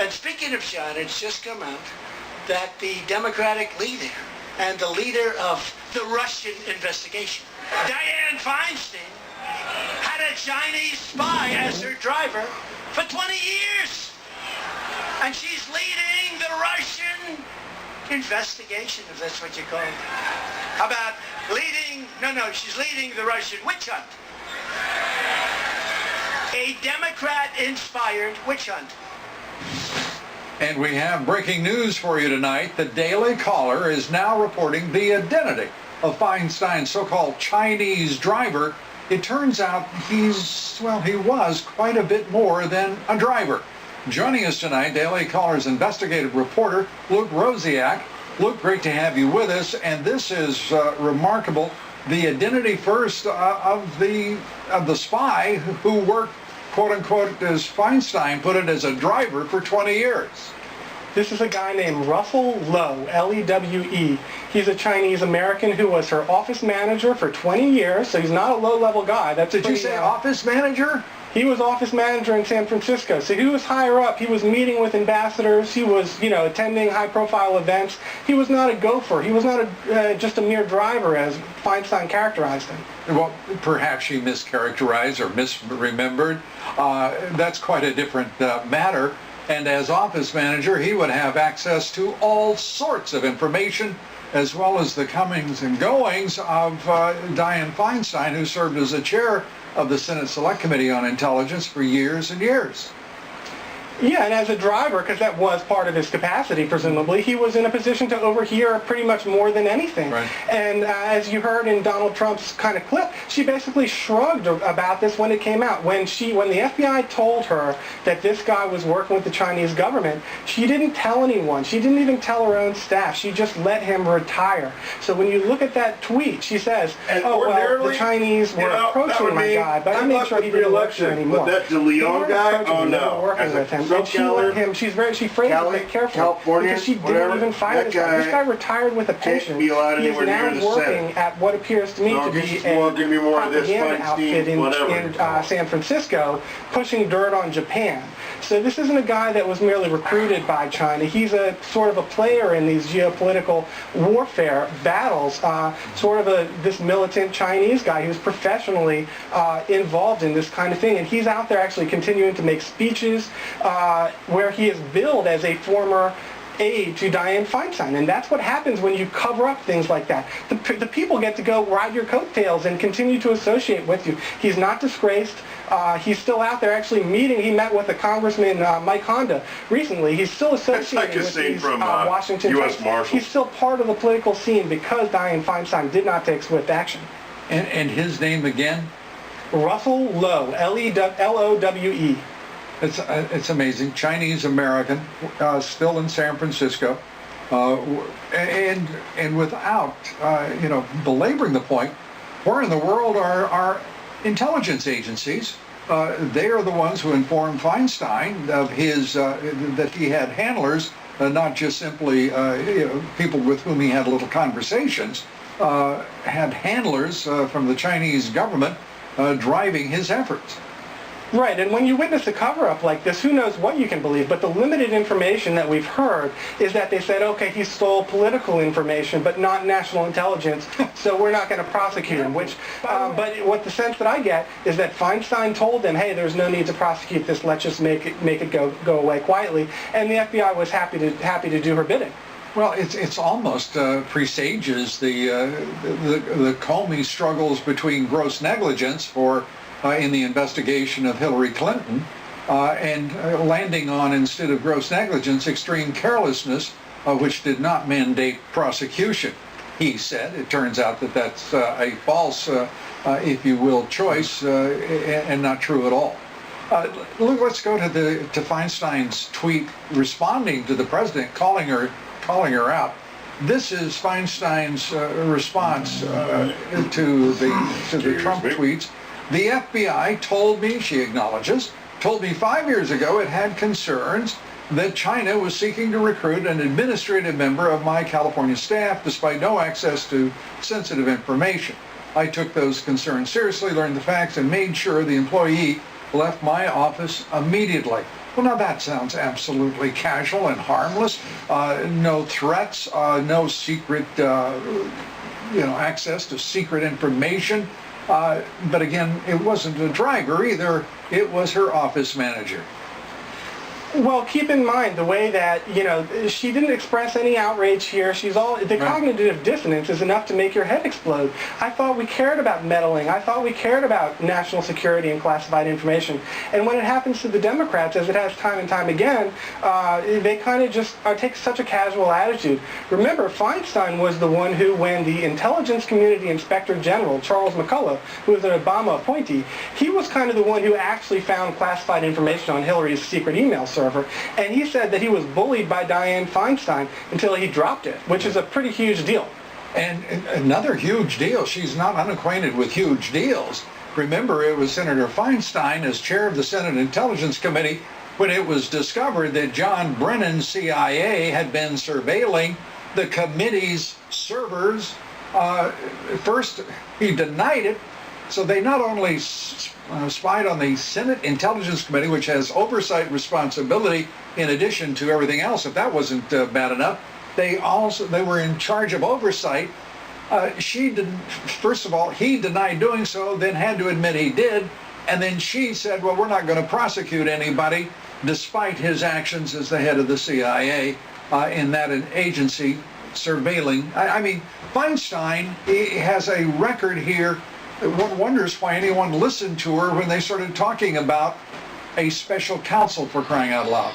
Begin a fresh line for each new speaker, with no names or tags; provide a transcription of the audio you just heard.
And speaking of China, it's just come out that the Democratic leader and the leader of the Russian investigation, Dianne Feinstein, had a Chinese spy as her driver for 20 years. And she's leading the Russian investigation, if that's what you call it. How about leading, she's leading the Russian witch hunt. A Democrat-inspired witch hunt.
And we have breaking news for you tonight. The Daily Caller is now reporting the identity of Feinstein's so-called Chinese driver. It turns out he was quite a bit more than a driver. Joining us tonight, Daily Caller's investigative reporter, Luke Rosiak. Luke, great to have you with us. And this is remarkable. The identity first of the spy who worked, quote unquote, as Feinstein put it, as a driver for 20 years.
This is a guy named Russell Lowe, L-E-W-E. He's a Chinese American who was her office manager for 20 years, so he's not a low-level guy.
Did you say office manager?
He was office manager in San Francisco, so he was higher up. He was meeting with ambassadors. He was, attending high-profile events. He was not a gopher. He was not just a mere driver, as Feinstein characterized him.
Well, perhaps she mischaracterized or misremembered. That's quite a different matter. And as office manager, he would have access to all sorts of information, as well as the comings and goings of Dianne Feinstein, who served as the chair of the Senate Select Committee on Intelligence for years and years.
Yeah, and as a driver, because that was part of his capacity, presumably, he was in a position to overhear pretty much more than anything.
Right.
And as you heard in Donald Trump's kind of clip, she basically shrugged about this when it came out. When the FBI told her that this guy was working with the Chinese government, she didn't tell anyone. She didn't even tell her own staff. She just let him retire. So when you look at that tweet, she says, the Chinese were approaching my guy, but I made sure he didn't work here anymore.
But that De Leon guy, oh no.
Working with him. And she let him, she phrased it very carefully,
California,
because she didn't even fire this guy. This guy retired with a pension. He is now working at what appears to me to be a propaganda outfit in San Francisco, pushing dirt on Japan. So this isn't a guy that was merely recruited by China. He's a sort of a player in these geopolitical warfare battles, this militant Chinese guy who's professionally involved in this kind of thing. And he's out there actually continuing to make speeches where he is billed as a former aide to Dianne Feinstein. And that's what happens when you cover up things like that. The people get to go ride your coattails and continue to associate with you. He's not disgraced. He's still out there actually meeting. He met with the Congressman Mike Honda recently. He's still associated with these Washington
U.S. Marshals.
He's still part of the political scene because Dianne Feinstein did not take swift action.
And his name again?
Russell Lowe, L-O-W-E.
It's amazing. Chinese American, still in San Francisco, and without belaboring the point, where in the world are our intelligence agencies? They are the ones who informed Feinstein of his that he had handlers, not just simply people with whom he had little conversations, had handlers from the Chinese government driving his efforts.
Right, and when you witness a cover-up like this, who knows what you can believe, but the limited information that we've heard is that they said, okay, he stole political information, but not national intelligence, so we're not going to prosecute him, but what the sense that I get is that Feinstein told them, hey, there's no need to prosecute this, let's just make it go away quietly, and the FBI was happy to do her bidding.
Well, it's almost presages the Comey struggles between gross negligence in the investigation of Hillary Clinton, and landing on, instead of gross negligence, extreme carelessness, which did not mandate prosecution. He said, it turns out that that's a false, if you will, choice, and not true at all. Let's go to Feinstein's tweet responding to the president, calling her out. This is Feinstein's response to the Trump tweets. The FBI told me, she acknowledges, told me 5 years ago it had concerns that China was seeking to recruit an administrative member of my California staff despite no access to sensitive information. I took those concerns seriously, learned the facts, and made sure the employee left my office immediately. Well, now that sounds absolutely casual and harmless. No threats, no secret, access to secret information. But again, it wasn't a dragger either. It was her office manager.
Well, keep in mind the way that, she didn't express any outrage here. The cognitive dissonance is enough to make your head explode. I thought we cared about meddling. I thought we cared about national security and classified information. And when it happens to the Democrats, as it has time and time again, they kind of just take such a casual attitude. Remember, Feinstein was the one who, when the Intelligence Community Inspector General, Charles McCullough, who was an Obama appointee, he was kind of the one who actually found classified information on Hillary's secret email server. And he said that he was bullied by Dianne Feinstein until he dropped it, which is a pretty huge deal.
And another huge deal, she's not unacquainted with huge deals. Remember, it was Senator Feinstein, as chair of the Senate Intelligence Committee, when it was discovered that John Brennan's CIA had been surveilling the committee's servers. First, he denied it. So they not only spied on the Senate Intelligence Committee, which has oversight responsibility in addition to everything else. If that wasn't bad enough, they were in charge of oversight. First of all, he denied doing so, then had to admit he did, and then she said, well, we're not going to prosecute anybody, despite his actions as the head of the CIA in that agency surveilling. I mean, Feinstein has a record here. One wonders why anyone listened to her when they started talking about a special counsel, for crying out loud.